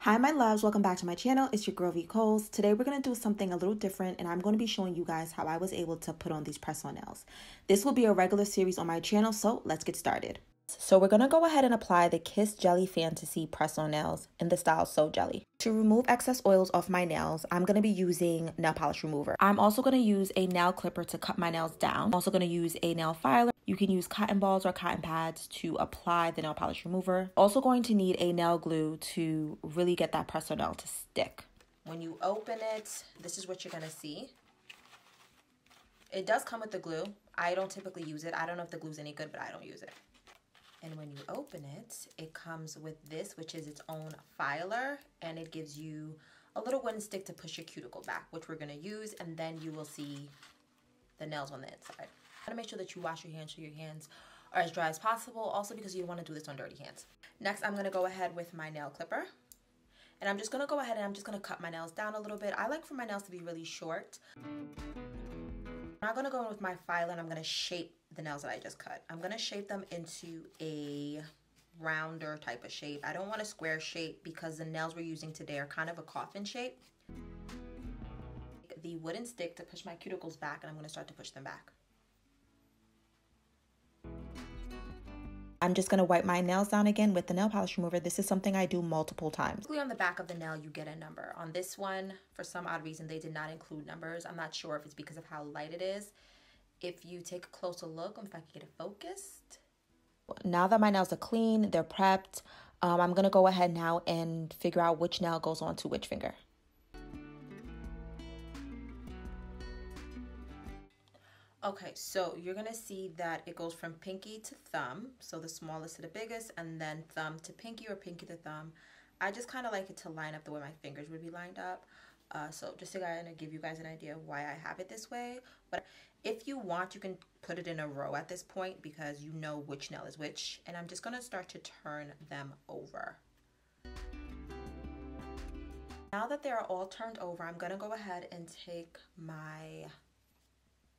Hi my loves, welcome back to my channel. It's your girl VCOLES. Today we're going to do something a little different and I'm going to be showing you guys how I was able to put on these press-on nails. This will be a regular series on my channel, so let's get started. So we're going to go ahead and apply the Kiss Jelly Fantasy press-on nails in the style So Jelly. To remove excess oils off my nails, I'm going to be using nail polish remover. I'm also going to use a nail clipper to cut my nails down. I'm also going to use a nail filer. You can use cotton balls or cotton pads to apply the nail polish remover. Also going to need a nail glue to really get that press-on nail to stick. When you open it, this is what you're going to see. It does come with the glue. I don't typically use it. I don't know if the glue's any good, but I don't use it. And when you open it, it comes with this, which is its own filer, and it gives you a little wooden stick to push your cuticle back, which we're going to use, and then you will see the nails on the inside. You want to make sure that you wash your hands so your hands are as dry as possible, also because you don't want to do this on dirty hands. Next, I'm going to go ahead with my nail clipper, and I'm just going to go ahead and I'm just going to cut my nails down a little bit. I like for my nails to be really short. I'm going to go in with my filer and I'm going to shape the nails that I just cut. I'm going to shape them into a rounder type of shape. I don't want a square shape because the nails we're using today are kind of a coffin shape. The wooden stick to push my cuticles back, and I'm going to start to push them back. I'm just going to wipe my nails down again with the nail polish remover. This is something I do multiple times. On the back of the nail, you get a number. On this one, for some odd reason, they did not include numbers. I'm not sure if it's because of how light it is. If you take a closer look, if I can get it focused. Now that my nails are clean, they're prepped, I'm going to go ahead now and figure out which nail goes on to which finger. Okay, so you're going to see that it goes from pinky to thumb, so the smallest to the biggest, and then thumb to pinky or pinky to thumb. I just kind of like it to line up the way my fingers would be lined up. So just to kind of give you guys an idea of why I have it this way. But if you want, you can put it in a row at this point because you know which nail is which. And I'm just going to start to turn them over. Now that they're all turned over, I'm going to go ahead and take my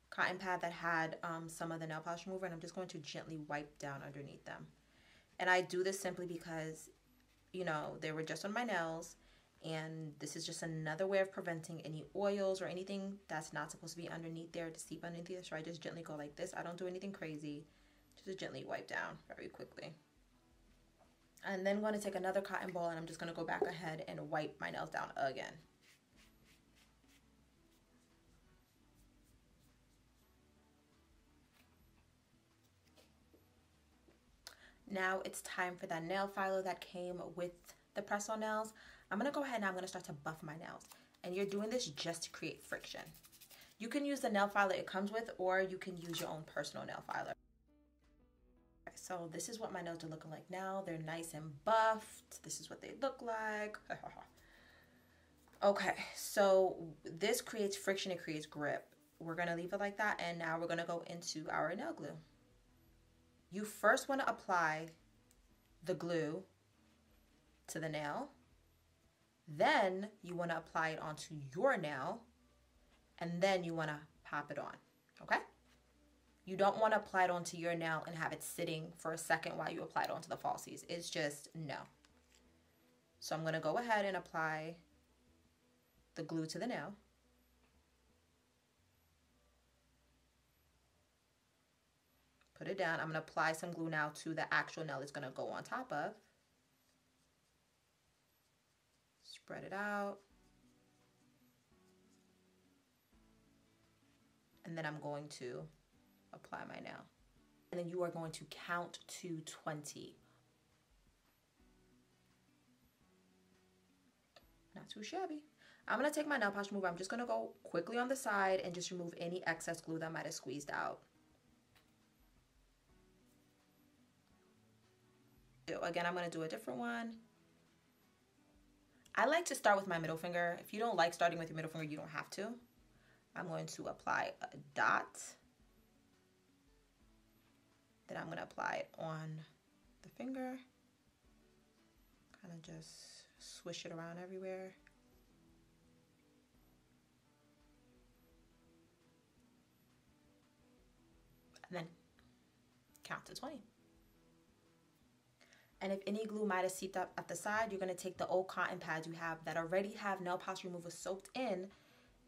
cotton pad that had some of the nail polish remover, and I'm just going to gently wipe down underneath them. And I do this simply because, you know, they were just on my nails, and this is just another way of preventing any oils or anything that's not supposed to be underneath there to seep underneath there. So I just gently go like this. I don't do anything crazy, just gently wipe down very quickly. And then I'm going to take another cotton ball, and I'm just going to go back ahead and wipe my nails down again. Now it's time for that nail filer that came with the press-on nails. I'm going to go ahead and I'm going to start to buff my nails. And you're doing this just to create friction. You can use the nail filer it comes with, or you can use your own personal nail filer. Okay, so this is what my nails are looking like now. They're nice and buffed. This is what they look like. Okay, so this creates friction, it creates grip. We're going to leave it like that, and now we're going to go into our nail glue. You first want to apply the glue to the nail. Then you want to apply it onto your nail. And then you want to pop it on. Okay? You don't want to apply it onto your nail and have it sitting for a second while you apply it onto the falsies. It's just no. So I'm going to go ahead and apply the glue to the nail. Put it down. I'm going to apply some glue now to the actual nail it's going to go on top of. Spread it out. And then I'm going to apply my nail. And then you are going to count to 20. Not too shabby. I'm going to take my nail polish remover. I'm just going to go quickly on the side and just remove any excess glue that might have squeezed out. Again, I'm going to do a different one. I like to start with my middle finger. If you don't like starting with your middle finger, you don't have to. I'm going to apply a dot. Then I'm going to apply it on the finger. Kind of just swish it around everywhere. And then count to 20. And if any glue might have seeped up at the side, you're going to take the old cotton pads you have that already have nail polish remover soaked in. And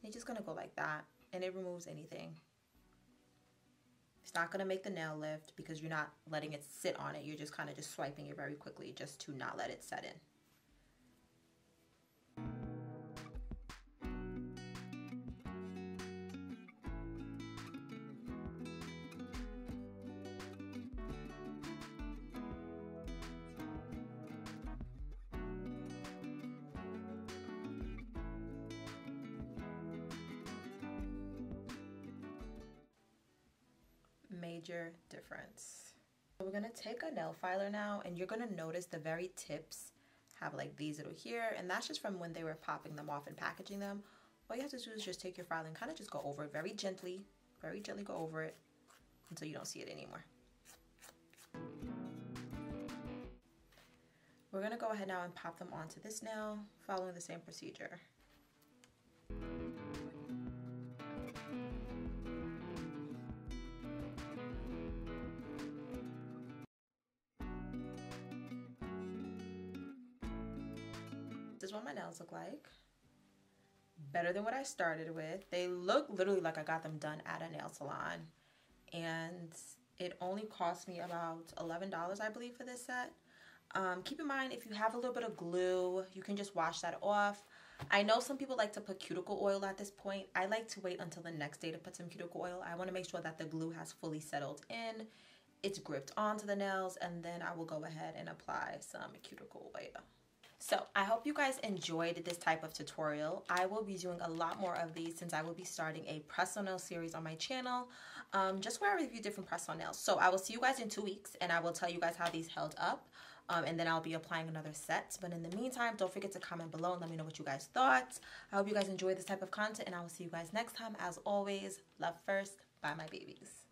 you're just going to go like that, and it removes anything. It's not going to make the nail lift because you're not letting it sit on it. You're just kind of just swiping it very quickly just to not let it set in. Major difference. So we're gonna take a nail filer now, and you're gonna notice the very tips have like these little here, and that's just from when they were popping them off and packaging them. All you have to do is just take your filer and kind of just go over it very gently go over it until you don't see it anymore. We're gonna go ahead now and pop them onto this nail, following the same procedure. This is what my nails look like. Better than what I started with. They look literally like I got them done at a nail salon, and it only cost me about $11, I believe, for this set. Keep in mind, if you have a little bit of glue, you can just wash that off. I know some people like to put cuticle oil at this point. I like to wait until the next day to put some cuticle oil. I want to make sure that the glue has fully settled in, it's gripped onto the nails, and then I will go ahead and apply some cuticle oil. So I hope you guys enjoyed this type of tutorial. I will be doing a lot more of these since I will be starting a press-on nail series on my channel, just where I review different press-on nails. So I will see you guys in 2 weeks, and I will tell you guys how these held up, and then I'll be applying another set. But in the meantime, don't forget to comment below and let me know what you guys thought. I hope you guys enjoyed this type of content, and I will see you guys next time. As always, love first. Bye, my babies.